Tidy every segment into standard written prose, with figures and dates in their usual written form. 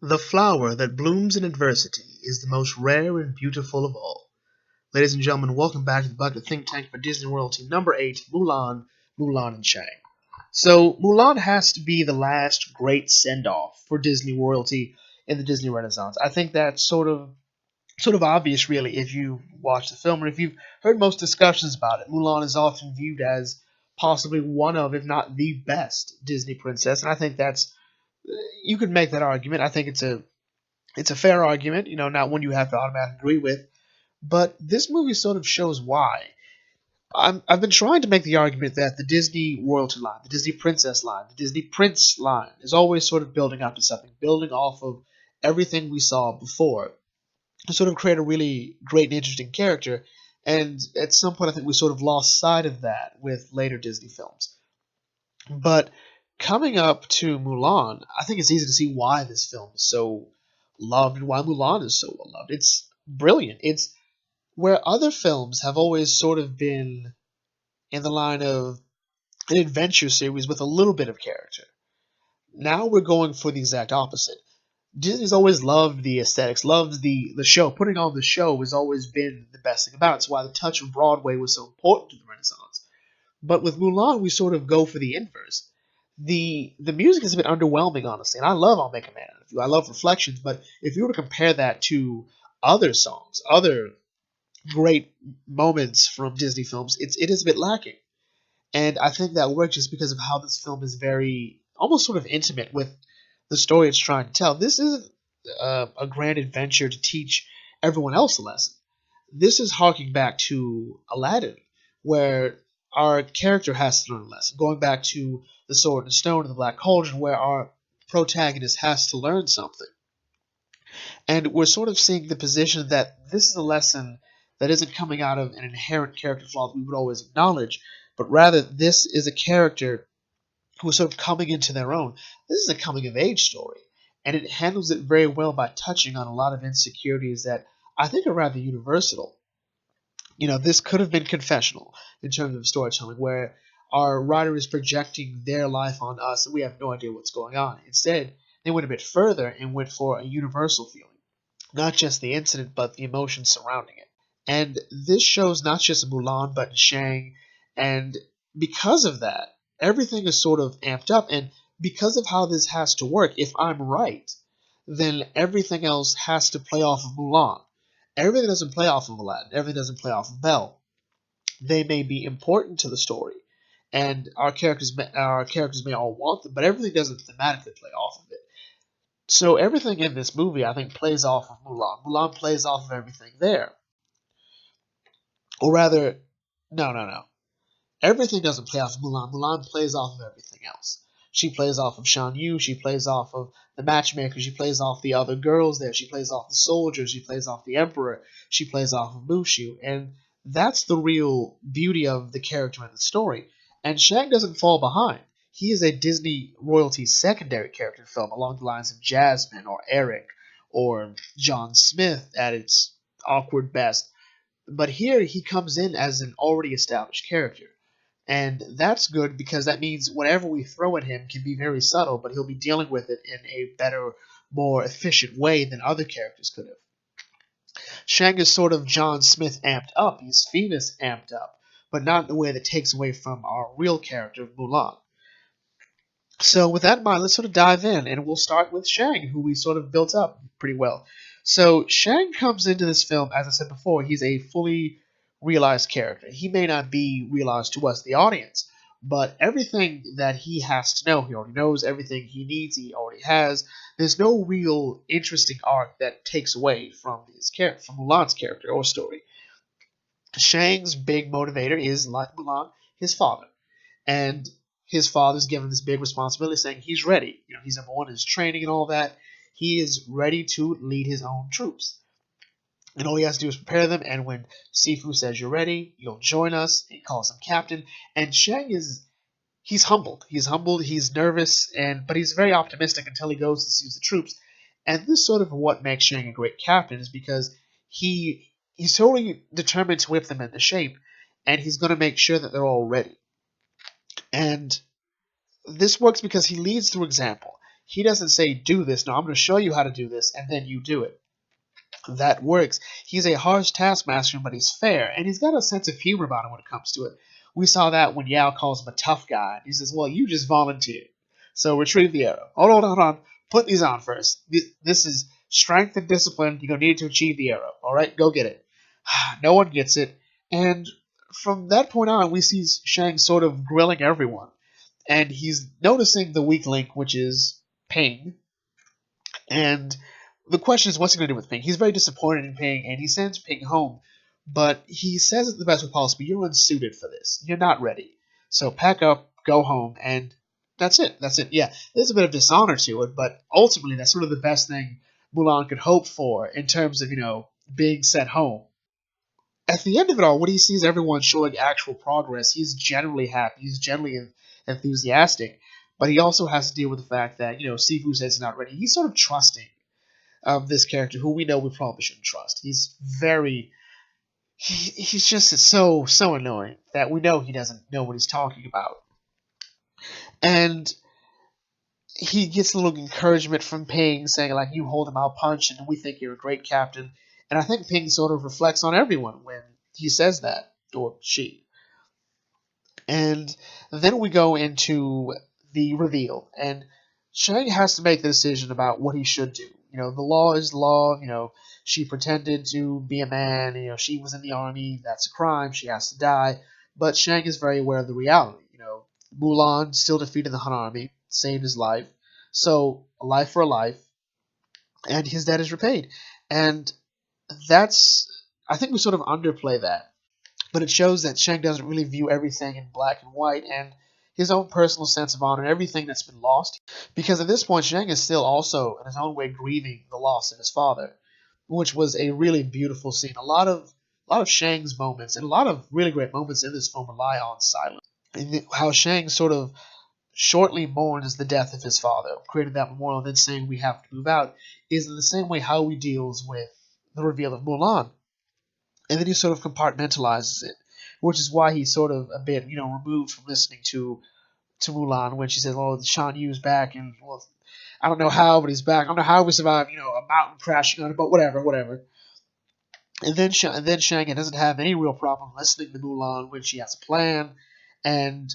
The flower that blooms in adversity is the most rare and beautiful of all. Ladies and gentlemen, welcome back to the Bucket Think Tank for Disney Royalty number 8, Mulan, Mulan and Shang. So, Mulan has to be the last great send-off for Disney Royalty in the Disney Renaissance. I think that's sort of obvious, really, if you watch the film or if you've heard most discussions about it. Mulan is often viewed as possibly one of, if not the best Disney princess, and I think that's you could make that argument. I think it's a fair argument, not one you have to automatically agree with. But this movie sort of shows why. I've been trying to make the argument that the Disney royalty line, the Disney princess line, the Disney prince line is always sort of building up to something, building off of everything we saw before to sort of create a really great and interesting character. And at some point, I think we sort of lost sight of that with later Disney films. But coming up to Mulan, I think it's easy to see why this film is so loved and why Mulan is so well loved. It's brilliant. It's where other films have always sort of been in the line of an adventure series with a little bit of character. Now we're going for the exact opposite. Disney's always loved the aesthetics, loved the show. Putting on the show has always been the best thing about it. It's why the touch of Broadway was so important to the Renaissance. But with Mulan, we sort of go for the inverse. The music is a bit underwhelming, honestly, and I love I'll Make a Man Out of You. I love Reflections, but if you were to compare that to other songs, other great moments from Disney films, it is a bit lacking. And I think that works just because of how this film is very, almost sort of intimate with the story it's trying to tell. This isn't a grand adventure to teach everyone else a lesson. This is harking back to Aladdin, where our character has to learn a lesson. Going back to The Sword and Stone and the Black Cauldron, where our protagonist has to learn something. And we're sort of seeing the position that this is a lesson that isn't coming out of an inherent character flaw that we would always acknowledge, but rather this is a character who is sort of coming into their own. This is a coming-of-age story, and it handles it very well by touching on a lot of insecurities that I think are rather universal. This could have been confessional in terms of storytelling, where our writer is projecting their life on us and we have no idea what's going on. Instead, they went a bit further and went for a universal feeling. Not just the incident, but the emotions surrounding it. And this shows not just in Mulan, but in Shang. And because of that, everything is sort of amped up. And because of how this has to work, if I'm right, then everything else has to play off of Mulan. Everything doesn't play off of Aladdin. Everything doesn't play off of Belle. They may be important to the story, and our characters may all want them, but everything doesn't thematically play off of it. So everything in this movie, I think, plays off of Mulan. Mulan plays off of everything there. Or rather, no. Everything doesn't play off of Mulan. Mulan plays off of everything else. She plays off of Shan Yu. She plays off of the matchmaker. She plays off the other girls there. She plays off the soldiers. She plays off the emperor. She plays off of Mushu. And that's the real beauty of the character in the story. And Shang doesn't fall behind. He is a Disney royalty secondary character film along the lines of Jasmine or Eric or John Smith at its awkward best. But here he comes in as an already established character. And that's good because that means whatever we throw at him can be very subtle, but he'll be dealing with it in a better, more efficient way than other characters could have. Shang is sort of John Smith amped up. He's Phoenix amped up, but not in a way that takes away from our real character of Mulan. So with that in mind, let's sort of dive in, and we'll start with Shang, who we sort of built up pretty well. So Shang comes into this film, as I said before, he's a fully realized character. He may not be realized to us, the audience, but everything that he has to know, he already knows. Everything he needs, he already has. There's no real interesting arc that takes away from from Mulan's character or story. Shang's big motivator is, like Mulan, his father. And his father's given this big responsibility, saying he's ready. He's number one in his training and all that. He is ready to lead his own troops. And all he has to do is prepare them, and when Sifu says you're ready, you'll join us. He calls him captain. And Shang he's humbled. He's humbled, he's nervous, but he's very optimistic until he goes and sees the troops. And this is sort of what makes Shang a great captain, is because he's totally determined to whip them into shape, and he's going to make sure that they're all ready. And this works because he leads through example. He doesn't say, do this. No, I'm going to show you how to do this, and then you do it. That works. He's a harsh taskmaster, but he's fair, and he's got a sense of humor about him when it comes to it. We saw that when Yao calls him a tough guy. He says, well, you just volunteered. So retrieve the arrow. Hold on. Put these on first. This is strength and discipline. You're going to need it to achieve the arrow. All right, go get it. No one gets it. And from that point on, we see Shang sort of grilling everyone. And he's noticing the weak link, which is Ping. And the question is, what's he going to do with Ping? He's very disappointed in Ping, and he sends Ping home. But he says it the best way possible. You're unsuited for this. You're not ready. So pack up, go home, and that's it. That's it. Yeah, there's a bit of dishonor to it, but ultimately that's sort of the best thing Mulan could hope for in terms of, being sent home. At the end of it all, when he sees everyone showing actual progress, he's generally happy. He's generally enthusiastic. But he also has to deal with the fact that, Sifu says he's not ready. He's sort of trusting of this character, who we know we probably shouldn't trust. He's very... he's just so annoying that we know he doesn't know what he's talking about. And he gets a little encouragement from Ping, saying, like, you hold him, I'll punch, and we think you're a great captain. And I think Ping sort of reflects on everyone when he says that, or she. And then we go into the reveal, and Shang has to make the decision about what he should do. The law is the law. She pretended to be a man. She was in the army. That's a crime. She has to die. But Shang is very aware of the reality. Mulan still defeated the Han army, saved his life. So, a life for a life, and his debt is repaid. And I think we sort of underplay that. But it shows that Shang doesn't really view everything in black and white, and his own personal sense of honor, everything that's been lost. Because at this point, Shang is still also, in his own way, grieving the loss of his father, which was a really beautiful scene. A lot of Shang's moments, and a lot of really great moments in this film rely on silence. And how Shang sort of shortly mourns the death of his father, created that memorial, and then saying we have to move out, is in the same way how he deals with the reveal of Mulan. And then he sort of compartmentalizes it, which is why he's sort of a bit, removed from listening to Mulan when she says, "Oh, Shan Yu's back," and well, I don't know how, but he's back. I don't know how we survived, a mountain crashing on it, but whatever. And then Shang doesn't have any real problem listening to Mulan when she has a plan, and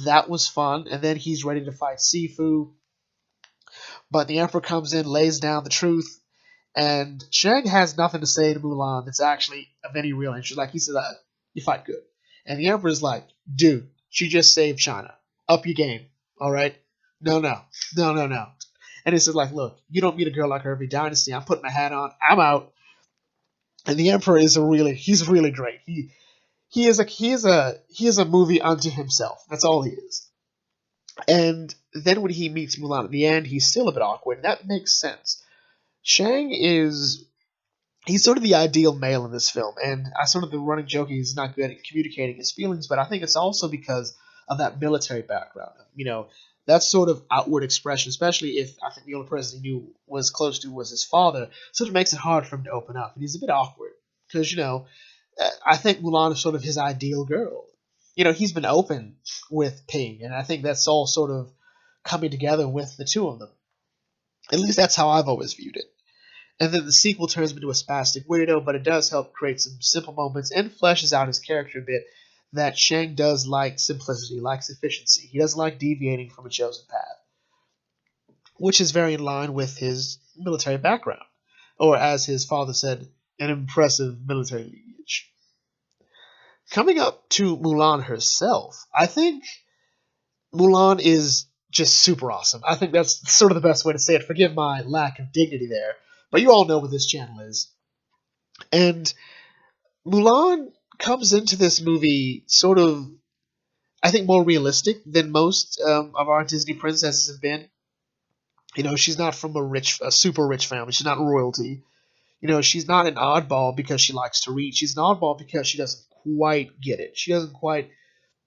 that was fun. And then he's ready to fight Sifu, but the Emperor comes in, lays down the truth, and Shang has nothing to say to Mulan that's actually of any real interest. Like, he says, you fight good. And the Emperor's like, dude, she just saved China. Up your game, all right? No. And he says, like, look, you don't meet a girl like her every dynasty. I'm putting my hat on. I'm out. And the Emperor he's really great. He is a movie unto himself. That's all he is. And then when he meets Mulan at the end, he's still a bit awkward. And that makes sense. Shang he's sort of the ideal male in this film, and I sort of the running joke he's not good at communicating his feelings, but I think it's also because of that military background. That sort of outward expression, especially if I think the only person he knew was close to was his father, sort of makes it hard for him to open up, and he's a bit awkward because I think Mulan is sort of his ideal girl. He's been open with Ping, and I think that's all sort of coming together with the two of them. At least that's how I've always viewed it. And then the sequel turns him into a spastic weirdo, but it does help create some simple moments and fleshes out his character a bit, that Shang does like simplicity, likes efficiency. He doesn't like deviating from a chosen path, which is very in line with his military background, or as his father said, an impressive military lineage. Coming up to Mulan herself, I think Mulan is just super awesome. I think that's sort of the best way to say it. Forgive my lack of dignity there, but you all know what this channel is. And Mulan comes into this movie sort of, I think, more realistic than most of our Disney princesses have been. She's not from a super rich family. She's not royalty. She's not an oddball because she likes to read. She's an oddball because she doesn't quite get it. She doesn't quite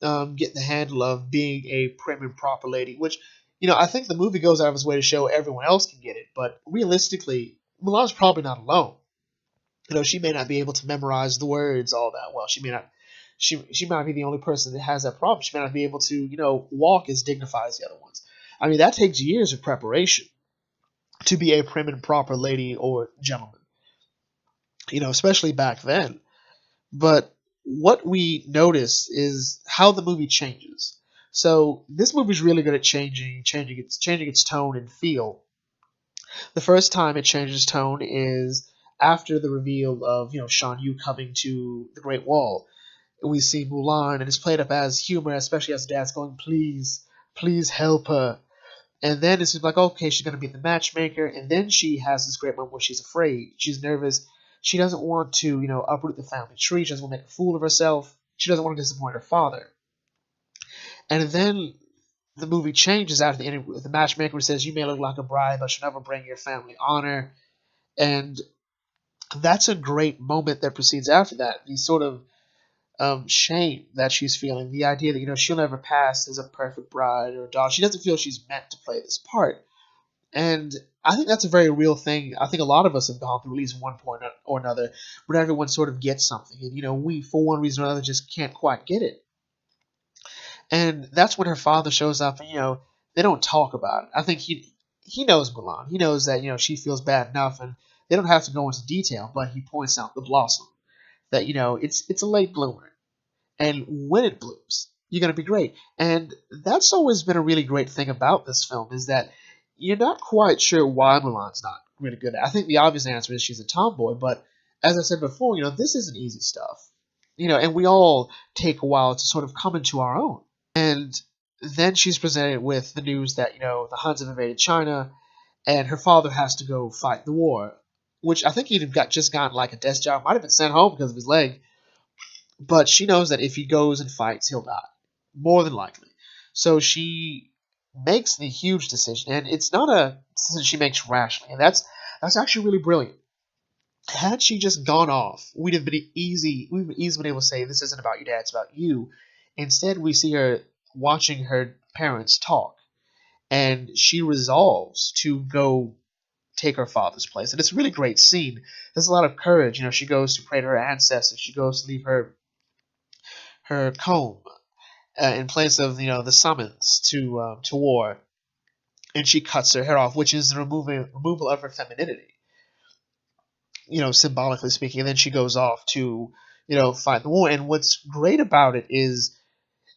get the handle of being a prim and proper lady, which, I think the movie goes out of its way to show everyone else can get it. But realistically, Mulan's probably not alone. She may not be able to memorize the words all that well. She may not. She might be the only person that has that problem. She may not be able to, walk as dignified as the other ones. I mean, that takes years of preparation to be a prim and proper lady or gentleman, especially back then. But what we notice is how the movie changes. So this movie's really good at changing its tone and feel. The first time it changes tone is after the reveal of Shan Yu coming to the Great Wall. We see Mulan, and it's played up as humor, especially as dad's going, "Please, please help her." And then it's like, okay, she's gonna be the matchmaker, and then she has this great moment where she's afraid, she's nervous, she doesn't want to, uproot the family tree, she doesn't want to make a fool of herself, she doesn't want to disappoint her father. And then the movie changes after the interview with the matchmaker who says, "You may look like a bride, but you'll never bring your family honor." And that's a great moment that proceeds after that. The sort of shame that she's feeling, the idea that she'll never pass as a perfect bride or a daughter. She doesn't feel she's meant to play this part, and I think that's a very real thing. I think a lot of us have gone through at least one point or another when everyone sort of gets something, and we, for one reason or another, just can't quite get it. And that's when her father shows up, and they don't talk about it. I think he knows Mulan. He knows that she feels bad enough, and they don't have to go into detail. But he points out the blossom, that it's a late bloomer, and when it blooms, you're gonna be great. And that's always been a really great thing about this film, is that you're not quite sure why Mulan's not really good at it. I think the obvious answer is she's a tomboy, but as I said before, this isn't easy stuff. And we all take a while to sort of come into our own. And then she's presented with the news that the Huns have invaded China, and her father has to go fight the war, which I think he'd just gotten like a desk job, might have been sent home because of his leg. But she knows that if he goes and fights, he'll die, more than likely. So she makes the huge decision, and it's not a decision she makes rashly, and that's actually really brilliant. Had she just gone off, we'd have been easily been able to say, "This isn't about your dad, it's about you." Instead, we see her watching her parents talk, and she resolves to go take her father's place. And it's a really great scene. There's a lot of courage. She goes to pray to her ancestors. She goes to leave her comb in place of the summons to war, and she cuts her hair off, which is the removal of her femininity. Symbolically speaking. And then she goes off to fight the war. And what's great about it is,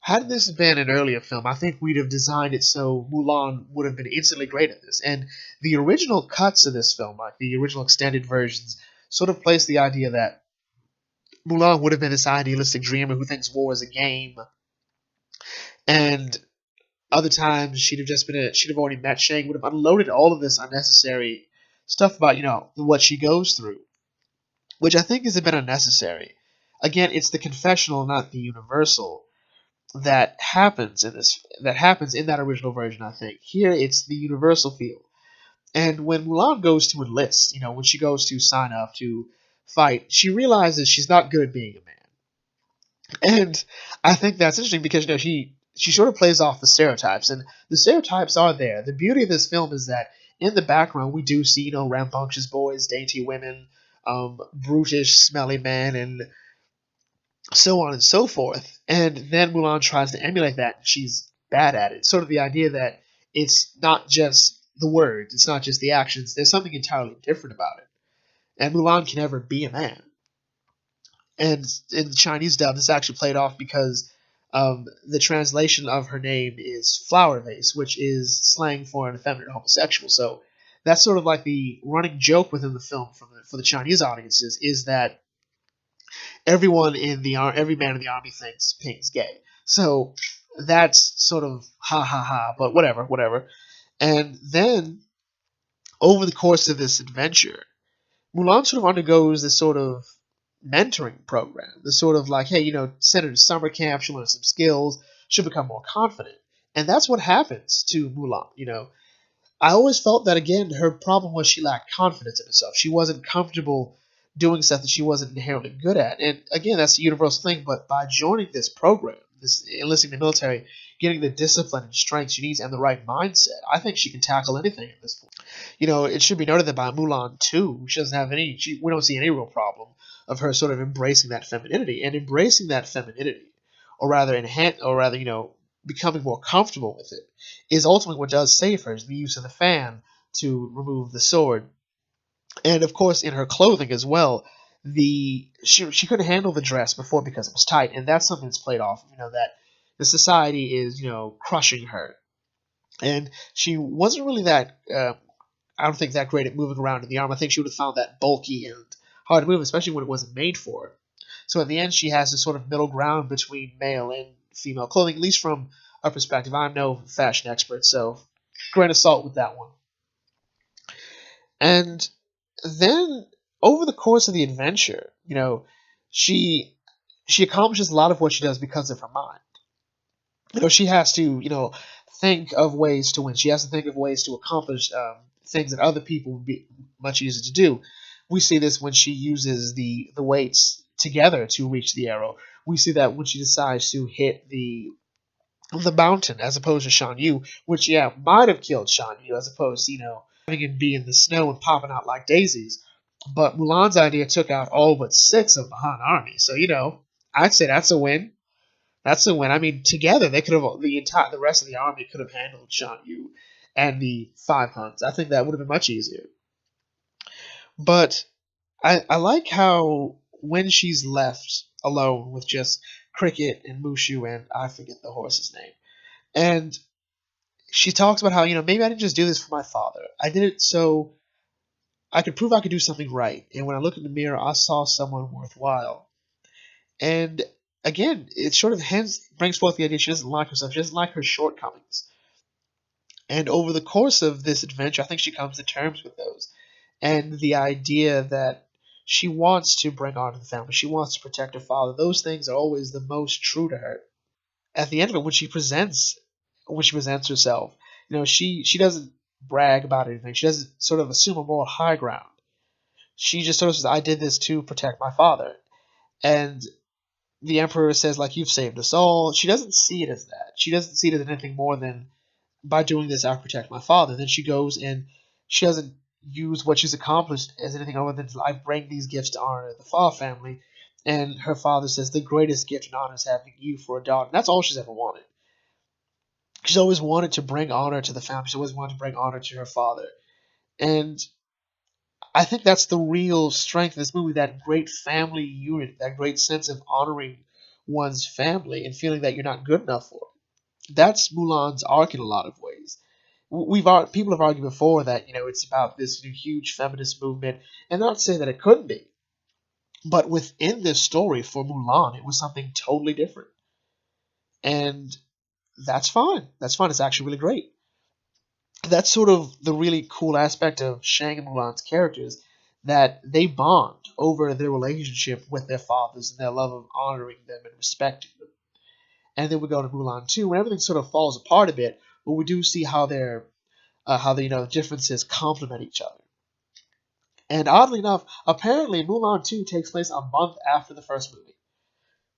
had this been an earlier film, I think we'd have designed it so Mulan would have been instantly great at this. And the original cuts of this film, like the original extended versions, sort of place the idea that Mulan would have been this idealistic dreamer who thinks war is a game. And other times she'd have already met Shang, would have unloaded all of this unnecessary stuff about, what she goes through, which I think is a bit unnecessary. Again, it's the confessional, not the universal, that happens in that original version. I think here it's the universal feel. And when Mulan goes to enlist, when she goes to sign up to fight, she realizes she's not good at being a man. And I think that's interesting because she sort of plays off the stereotypes, and the stereotypes are there. The beauty of this film is that in the background we do see rambunctious boys, dainty women, brutish, smelly men, and so on and so forth. And then Mulan tries to emulate that, and she's bad at it. Sort of the idea that it's not just the words, it's not just the actions, there's something entirely different about it. And Mulan can never be a man. And in the Chinese dub, this actually played off because the translation of her name is flower vase, which is slang for an effeminate homosexual. So that's sort of like the running joke within the film for the Chinese audiences, is that every man in the army thinks Ping's gay. So that's sort of ha ha ha, but whatever. And then over the course of this adventure, Mulan sort of undergoes this sort of mentoring program. This sort of like, hey, send her to summer camp, she'll learn some skills, she'll become more confident. And that's what happens to Mulan. I always felt that, again, her problem was she lacked confidence in herself. She wasn't comfortable doing stuff that she wasn't inherently good at. And again, that's a universal thing, but by joining this program, this enlisting the military, getting the discipline and strength she needs and the right mindset, I think she can tackle anything at this point. It should be noted that by Mulan 2, she doesn't have we don't see any real problem of her sort of embracing that femininity. And embracing that femininity, or rather becoming more comfortable with it is ultimately what does save her, is the use of the fan to remove the sword. And of course, in her clothing as well, she couldn't handle the dress before because it was tight, and that's something that's played off. That the society is crushing her, and she wasn't really that. I don't think that great at moving around in the arm. I think she would have found that bulky and hard to move, especially when it wasn't made for her. So in the end, she has this sort of middle ground between male and female clothing, at least from a perspective. I'm no fashion expert, so grain of salt with that one. And then over the course of the adventure, she she accomplishes a lot of what she does because of her mind. She has to think of ways to win. She has to think of ways to accomplish things that other people would be much easier to do. We see this when she uses the weights together to reach the arrow. We see that when she decides to hit the mountain as opposed to Shan Yu, which might have killed Shan Yu as opposed to having him be in the snow and popping out like daisies. But Mulan's idea took out all but 6 of the Han army. So I'd say that's a win. That's a win. I mean, together they could have the rest of the army could have handled Shan Yu and the 5 Huns. I think that would have been much easier. But I like how when she's left alone with just Cricket and Mushu and I forget the horse's name, and she talks about how maybe I didn't just do this for my father. I did it so I could prove I could do something right. And when I looked in the mirror, I saw someone worthwhile. And again, it sort of hence brings forth the idea she doesn't like herself. She doesn't like her shortcomings. And over the course of this adventure, I think she comes to terms with those. And the idea that she wants to bring honor to the family, she wants to protect her father. Those things are always the most true to her. At the end of it, when she presents herself, she doesn't brag about anything. She doesn't sort of assume a moral high ground. She just sort of says, "I did this to protect my father," and the Emperor says, like, "You've saved us all." She doesn't see it as that. She doesn't see it as anything more than, by doing this, I protect my father. Then she goes and she doesn't use what she's accomplished as anything other than, I bring these gifts to honor the Fa family. And her father says, the greatest gift and honor is having you for a daughter. And that's all she's ever wanted. She's always wanted to bring honor to the family. She's always wanted to bring honor to her father. And I think that's the real strength of this movie, that great family unit, that great sense of honoring one's family and feeling that you're not good enough for it. That's Mulan's arc in a lot of ways. People have argued before that it's about this huge feminist movement, and not to say that it couldn't be, but within this story for Mulan, it was something totally different, and that's fine. That's fine. It's actually really great. That's sort of the really cool aspect of Shang and Mulan's characters, that they bond over their relationship with their fathers and their love of honoring them and respecting them. And then we go to Mulan 2, when everything sort of falls apart a bit, but we do see how the differences complement each other. And oddly enough, apparently Mulan 2 takes place a month after the first movie.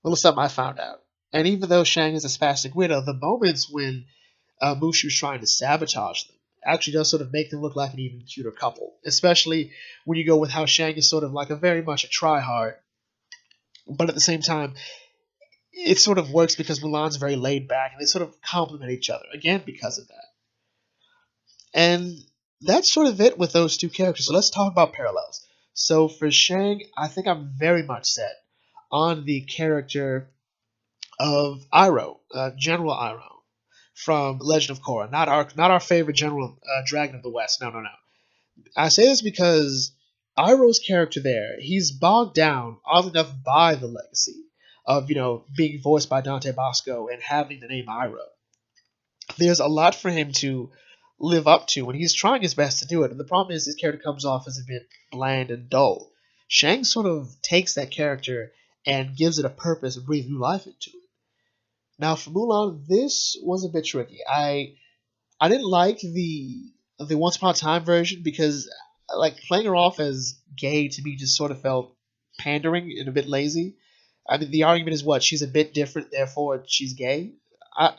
A little something I found out. And even though Shang is a spastic widow, the moments when Mushu's trying to sabotage them actually does sort of make them look like an even cuter couple. Especially when you go with how Shang is sort of like very much a tryhard, but at the same time, it sort of works because Mulan's very laid back, and they sort of complement each other, again, because of that. And that's sort of it with those two characters. So let's talk about parallels. So for Shang, I think I'm very much set on the character of Iroh, General Iroh from Legend of Korra. Not our favorite General Dragon of the West. No, no, no. I say this because Iroh's character there, he's bogged down, oddly enough, by the legacy of being voiced by Dante Bosco and having the name Iroh. There's a lot for him to live up to, and he's trying his best to do it. And the problem is his character comes off as a bit bland and dull. Shang sort of takes that character and gives it a purpose and breathes new life into it. Now for Mulan, this was a bit tricky. I didn't like the Once Upon a Time version because playing her off as gay to me just sort of felt pandering and a bit lazy. I mean, the argument is what? She's a bit different, therefore she's gay. I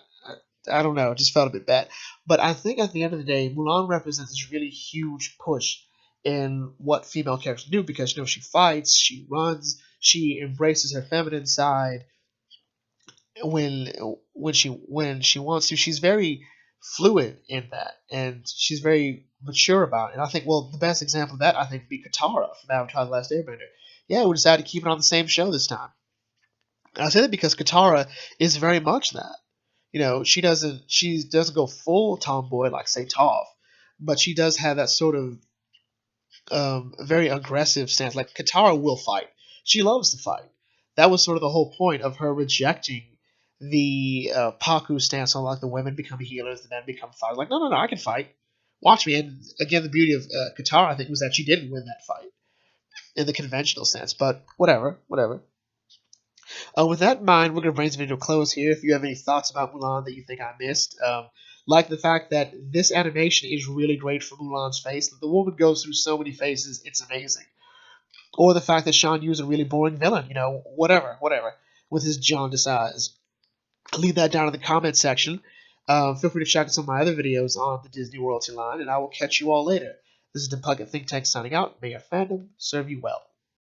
I don't know. It just felt a bit bad. But I think at the end of the day, Mulan represents this really huge push in what female characters do because she fights, she runs, she embraces her feminine side, when when she wants to. She's very fluid in that, and she's very mature about it. And I think, well, the best example of that I think would be Katara from Avatar: The Last Airbender. Yeah, we decided to keep it on the same show this time. And I say that because Katara is very much that. She doesn't go full tomboy like say Toph, but she does have that sort of very aggressive stance. Like Katara will fight. She loves to fight. That was sort of the whole point of her rejecting the Paku stance on like the women become healers, the men become fighters. Like, no, no, no, I can fight. Watch me. And again, the beauty of Katara, I think, was that she didn't win that fight in the conventional sense. But whatever, whatever. With that in mind, we're going to bring this video to a close here. If you have any thoughts about Mulan that you think I missed, like the fact that this animation is really great for Mulan's face. The woman goes through so many faces, it's amazing. Or the fact that Shan Yu's a really boring villain, whatever, with his jaundiced eyes. Leave that down in the comment section. Feel free to check out some of my other videos on the Disney Royalty line, and I will catch you all later. This is the Puckett Think Tank signing out. May your fandom serve you well.